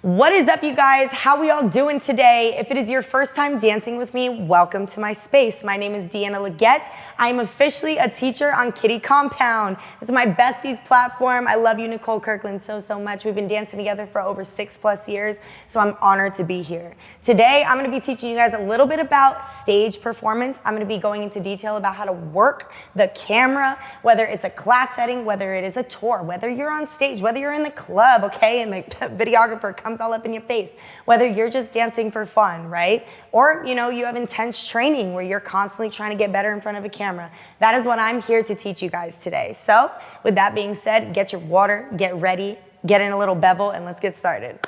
What is up, you guys? How we all doing today? If it is your first time dancing with me, welcome to my space. My name is Deanna Leggett. I am officially a teacher on Kitty Kompound. This is my besties platform. I love you, Nicole Kirkland, so much. We've been dancing together for over 6+ years, so I'm honored to be here. Today, I'm gonna be teaching you guys a little bit about stage performance. I'm gonna be going into detail about how to work the camera, whether it's a class setting, whether it is a tour, whether you're on stage, whether you're in the club, okay, and the videographer comes all up in your face, whether you're just dancing for fun, right? Or, you know, you have intense training where you're constantly trying to get better in front of a camera. That is what I'm here to teach you guys today. So with that being said, get your water, get ready, get in a little bevel, and let's get started.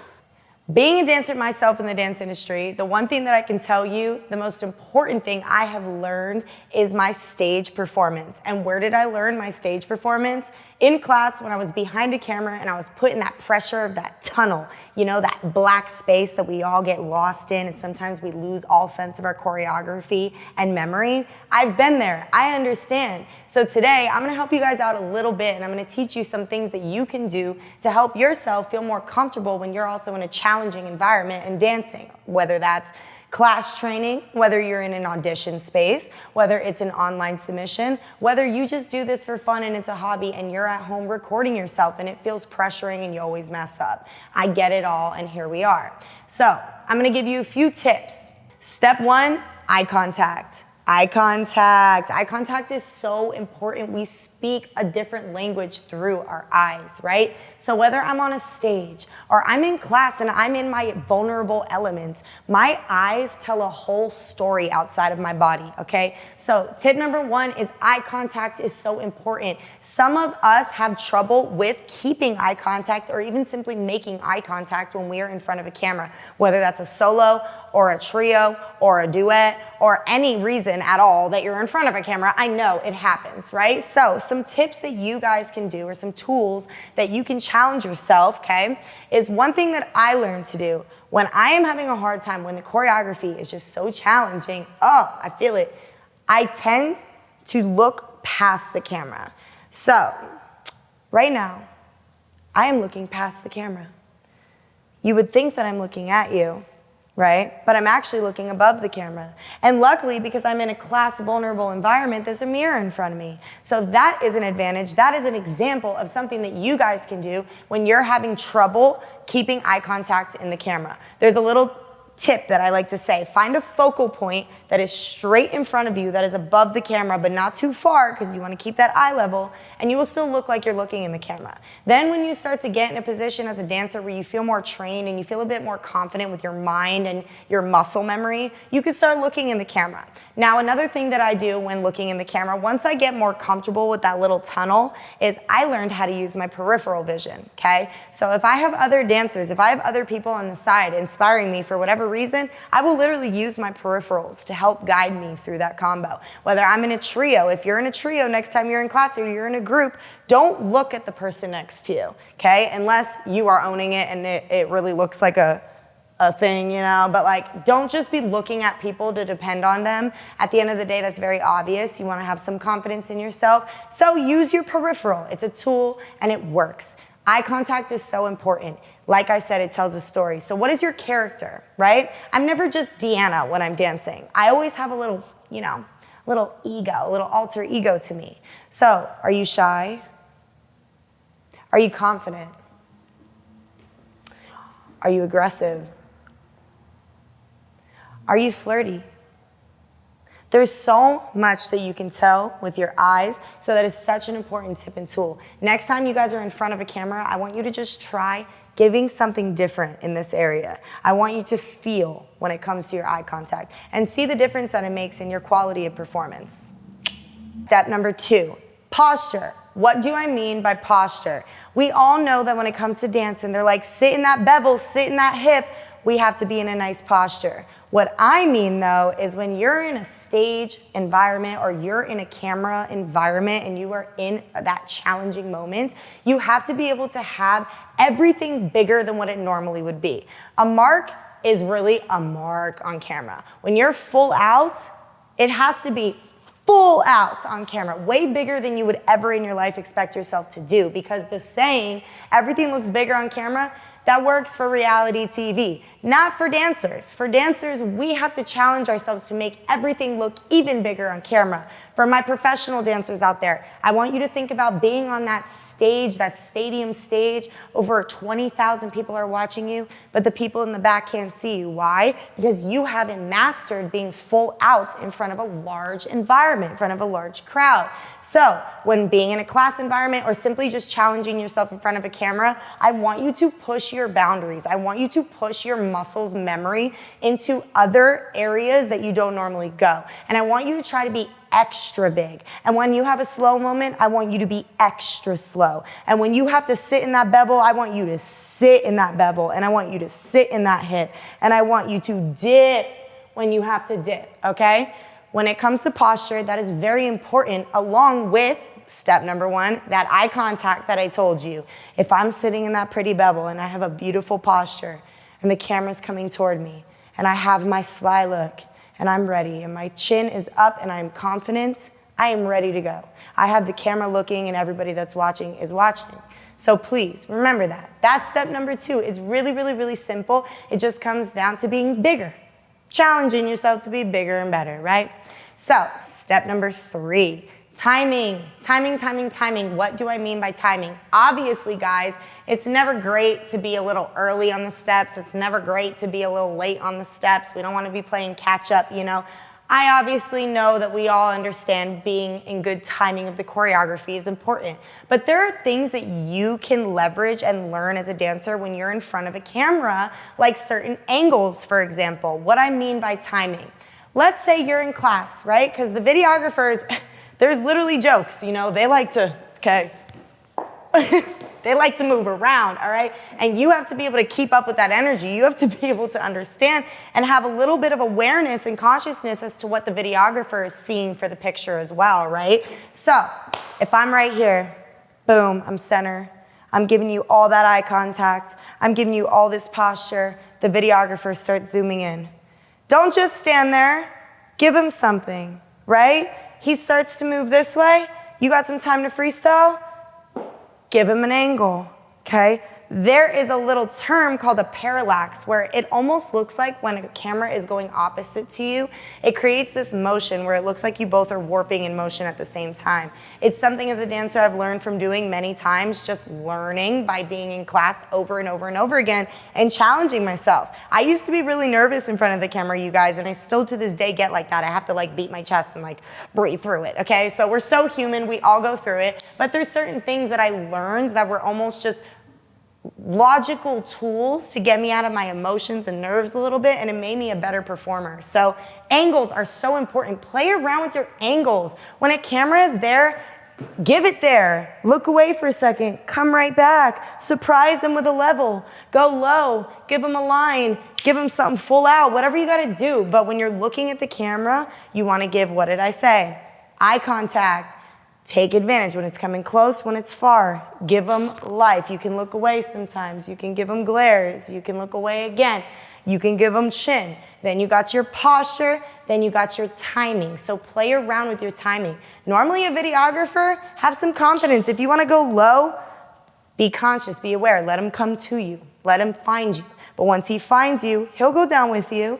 Being a dancer myself in the dance industry, the one thing that I can tell you, the most important thing I have learned is my stage performance. And where did I learn my stage performance? In class, when I was behind a camera and I was put in that pressure of that tunnel, you know, that black space that we all get lost in, and sometimes we lose all sense of our choreography and memory. I've been there, I understand. So today, I'm gonna help you guys out a little bit, and I'm gonna teach you some things that you can do to help yourself feel more comfortable when you're also in a challenging environment and dancing, whether that's class training, whether you're in an audition space, whether it's an online submission, whether you just do this for fun and it's a hobby and you're at home recording yourself and it feels pressuring and you always mess up. I get it all, and here we are. So I'm gonna give you a few tips. Step 1, eye contact. Eye contact. Eye contact is so important. We speak a different language through our eyes, right? So whether I'm on a stage or I'm in class and I'm in my vulnerable element, my eyes tell a whole story outside of my body, okay? So tip number 1 is eye contact is so important. Some of us have trouble with keeping eye contact or even simply making eye contact when we are in front of a camera, whether that's a solo or a trio or a duet or any reason at all that you're in front of a camera. I know it happens, right? So some tips that you guys can do, or some tools that you can challenge yourself, okay, is one thing that I learned to do when I am having a hard time, when the choreography is just so challenging, oh, I feel it, I tend to look past the camera. So right now, I am looking past the camera. You would think that I'm looking at you, right? But I'm actually looking above the camera. And luckily, because I'm in a class vulnerable environment, there's a mirror in front of me. So that is an advantage. That is an example of something that you guys can do when you're having trouble keeping eye contact in the camera. There's a little tip that I like to say. Find a focal point that is straight in front of you, that is above the camera, but not too far, because you want to keep that eye level, and you will still look like you're looking in the camera. Then when you start to get in a position as a dancer where you feel more trained and you feel a bit more confident with your mind and your muscle memory, you can start looking in the camera. Now, another thing that I do when looking in the camera, once I get more comfortable with that little tunnel, is I learned how to use my peripheral vision, okay? So if I have other dancers, if I have other people on the side inspiring me for whatever reason, I will literally use my peripherals to help guide me through that combo. Whether I'm in a trio, if you're in a trio next time you're in class or you're in a group, don't look at the person next to you, okay? Unless you are owning it and it really looks like a thing, you know, but like, don't just be looking at people to depend on them. At the end of the day, that's very obvious. You want to have some confidence in yourself. So use your peripheral. It's a tool and it works. Eye contact is so important. Like I said, it tells a story. So what is your character, right? I'm never just Deanna when I'm dancing. I always have a little, you know, little ego, a little alter ego to me. So are you shy? Are you confident? Are you aggressive? Are you flirty? There's so much that you can tell with your eyes, so that is such an important tip and tool. Next time you guys are in front of a camera, I want you to just try giving something different in this area. I want you to feel when it comes to your eye contact and see the difference that it makes in your quality of performance. Step number 2, posture. What do I mean by posture? We all know that when it comes to dancing, they're like, sit in that bevel, sit in that hip. We have to be in a nice posture. What I mean, though, is when you're in a stage environment or you're in a camera environment and you are in that challenging moment, you have to be able to have everything bigger than what it normally would be. A mark is really a mark on camera. When you're full out, it has to be full out on camera, way bigger than you would ever in your life expect yourself to do, because the saying, everything looks bigger on camera, that works for reality TV, not for dancers. For dancers, we have to challenge ourselves to make everything look even bigger on camera. For my professional dancers out there, I want you to think about being on that stage, that stadium stage. Over 20,000 people are watching you, but the people in the back can't see you. Why? Because you haven't mastered being full out in front of a large environment, in front of a large crowd. So when being in a class environment or simply just challenging yourself in front of a camera, I want you to push your boundaries. I want you to push your muscles memory into other areas that you don't normally go. And I want you to try to be extra big. And when you have a slow moment, I want you to be extra slow. And when you have to sit in that bevel, I want you to sit in that bevel. And I want you to sit in that hip. And I want you to dip when you have to dip, okay? When it comes to posture, that is very important, along with step number 1, that eye contact that I told you. If I'm sitting in that pretty bevel and I have a beautiful posture and the camera's coming toward me and I have my sly look and I'm ready and my chin is up and I'm confident, I am ready to go. I have the camera looking and everybody that's watching is watching. So please remember that. That's step number 2. It's really, really, really simple. It just comes down to being bigger, challenging yourself to be bigger and better, right? So step number 3. Timing. What do I mean by timing? Obviously, guys, it's never great to be a little early on the steps. It's never great to be a little late on the steps. We don't want to be playing catch up, you know. I obviously know that we all understand being in good timing of the choreography is important, but there are things that you can leverage and learn as a dancer when you're in front of a camera, like certain angles, for example. What I mean by timing. Let's say you're in class, right? Because the videographers, there's literally jokes, you know, they like to, okay, they like to move around, all right? And you have to be able to keep up with that energy. You have to be able to understand and have a little bit of awareness and consciousness as to what the videographer is seeing for the picture as well, right? So if I'm right here, boom, I'm center. I'm giving you all that eye contact. I'm giving you all this posture. The videographer starts zooming in. Don't just stand there. Give him something, right? He starts to move this way. You got some time to freestyle? Give him an angle, okay? There is a little term called a parallax where it almost looks like when a camera is going opposite to you, it creates this motion where it looks like you both are warping in motion at the same time. It's something as a dancer I've learned from doing many times, just learning by being in class over and over and over again and challenging myself. I used to be really nervous in front of the camera, you guys, and I still to this day get like that. I have to like beat my chest and like breathe through it, okay? So we're so human, we all go through it, but there's certain things that I learned that were almost just logical tools to get me out of my emotions and nerves a little bit, and it made me a better performer. So angles are so important. Play around with your angles. When a camera is there, give it there. Look away for a second. Come right back. Surprise them with a level. Go low. Give them a line. Give them something full out. Whatever you got to do. But when you're looking at the camera, you want to give, what did I say? Eye contact. Take advantage when it's coming close, when it's far. Give them life. You can look away sometimes. You can give them glares. You can look away again. You can give them chin. Then you got your posture. Then you got your timing. So play around with your timing. Normally a videographer, have some confidence. If you want to go low, be conscious, be aware. Let him come to you. Let him find you. But once he finds you, he'll go down with you.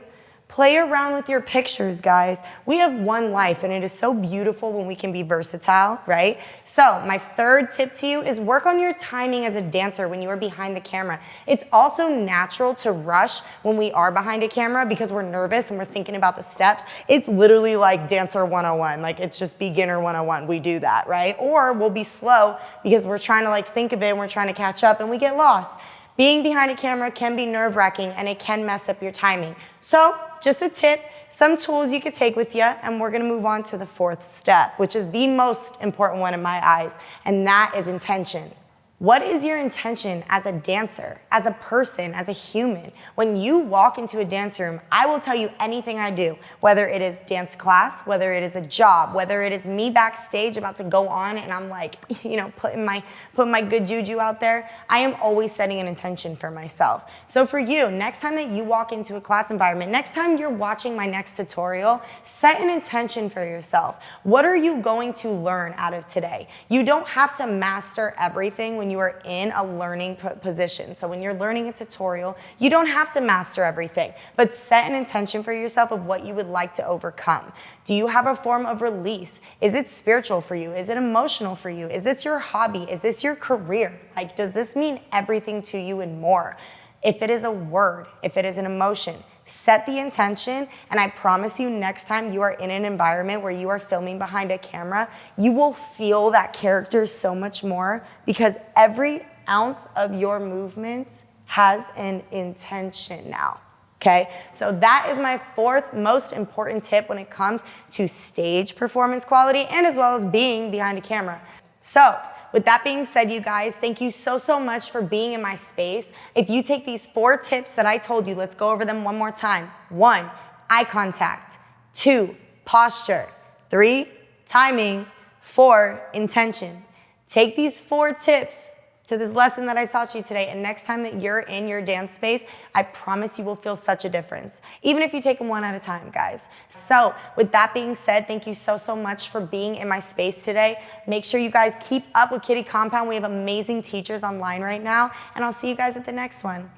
Play around with your pictures, guys. We have one life, and it is so beautiful when we can be versatile, right? So my third tip to you is work on your timing as a dancer when you are behind the camera. It's also natural to rush when we are behind a camera because we're nervous and we're thinking about the steps. It's literally like dancer 101. Like it's just beginner 101. We do that, right? Or we'll be slow because we're trying to like think of it and we're trying to catch up and we get lost. Being behind a camera can be nerve-wracking and it can mess up your timing. So just a tip, some tools you could take with you, and we're gonna move on to the fourth step, which is the most important one in my eyes, and that is intention. What is your intention as a dancer, as a person, as a human? When you walk into a dance room, I will tell you anything I do, whether it is dance class, whether it is a job, whether it is me backstage about to go on and I'm like, you know, putting my good juju out there, I am always setting an intention for myself. So for you, next time that you walk into a class environment, next time you're watching my next tutorial, set an intention for yourself. What are you going to learn out of today? You don't have to master everything when when you are in a learning position. So when you're learning a tutorial, you don't have to master everything, but set an intention for yourself of what you would like to overcome. Do you have a form of release? Is it spiritual for you? Is it emotional for you? Is this your hobby? Is this your career? Like, does this mean everything to you and more? If it is a word, if it is an emotion, set the intention, and I promise you next time you are in an environment where you are filming behind a camera, you will feel that character so much more because every ounce of your movement has an intention now. Okay, so that is my fourth most important tip when it comes to stage performance quality and as well as being behind a camera. So with that being said, you guys, thank you so much for being in my space. If you take these 4 tips that I told you, let's go over them one more time. 1, eye contact. 2, posture. 3, timing. 4, intention. Take these 4 tips to this lesson that I taught you today, and next time that you're in your dance space, I promise you will feel such a difference, even if you take them one at a time, guys. So with that being said, thank you so much for being in my space today. Make sure you guys keep up with Kitty Compound. We have amazing teachers online right now, and I'll see you guys at the next one.